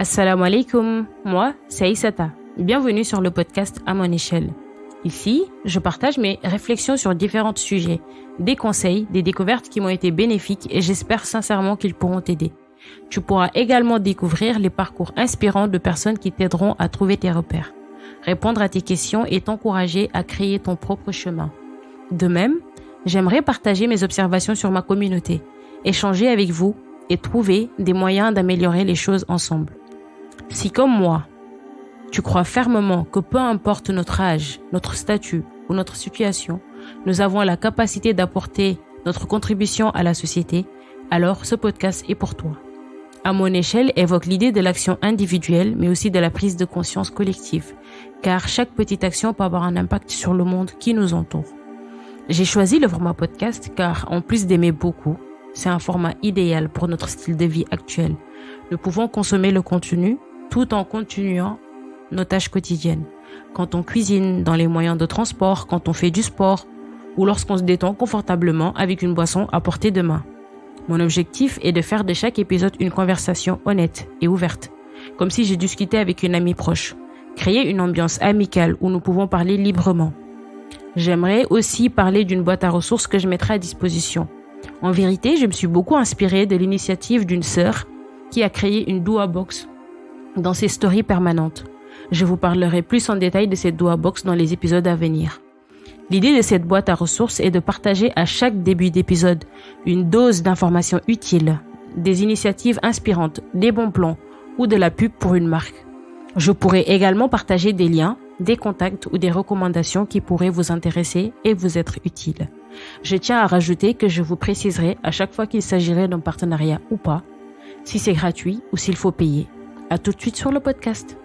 Assalamu alaikum, moi c'est Aïssata. Bienvenue sur le podcast À mon échelle. Ici, je partage mes réflexions sur différents sujets, des conseils, des découvertes qui m'ont été bénéfiques et j'espère sincèrement qu'ils pourront t'aider. Tu pourras également découvrir les parcours inspirants de personnes qui t'aideront à trouver tes repères, répondre à tes questions et t'encourager à créer ton propre chemin. De même, j'aimerais partager mes observations sur ma communauté, échanger avec vous et trouver des moyens d'améliorer les choses ensemble. Si comme moi, tu crois fermement que peu importe notre âge, notre statut ou notre situation, nous avons la capacité d'apporter notre contribution à la société, alors ce podcast est pour toi. À mon échelle évoque l'idée de l'action individuelle, mais aussi de la prise de conscience collective, car chaque petite action peut avoir un impact sur le monde qui nous entoure. J'ai choisi le format podcast car, en plus d'aimer beaucoup, c'est un format idéal pour notre style de vie actuel. Nous pouvons consommer le contenu tout en continuant nos tâches quotidiennes. Quand on cuisine, dans les moyens de transport, quand on fait du sport ou lorsqu'on se détend confortablement avec une boisson à portée de main. Mon objectif est de faire de chaque épisode une conversation honnête et ouverte, comme si j'ai discuté avec une amie proche. Créer une ambiance amicale où nous pouvons parler librement. J'aimerais aussi parler d'une boîte à ressources que je mettrai à disposition. En vérité, je me suis beaucoup inspirée de l'initiative d'une sœur qui a créé une Dua Box dans ses stories permanentes. Je vous parlerai plus en détail de cette Dua Box dans les épisodes à venir. L'idée de cette boîte à ressources est de partager à chaque début d'épisode une dose d'informations utiles, des initiatives inspirantes, des bons plans ou de la pub pour une marque. Je pourrai également partager des liens, des contacts ou des recommandations qui pourraient vous intéresser et vous être utiles. Je tiens à rajouter que je vous préciserai à chaque fois qu'il s'agirait d'un partenariat ou pas, si c'est gratuit ou s'il faut payer. À tout de suite sur le podcast.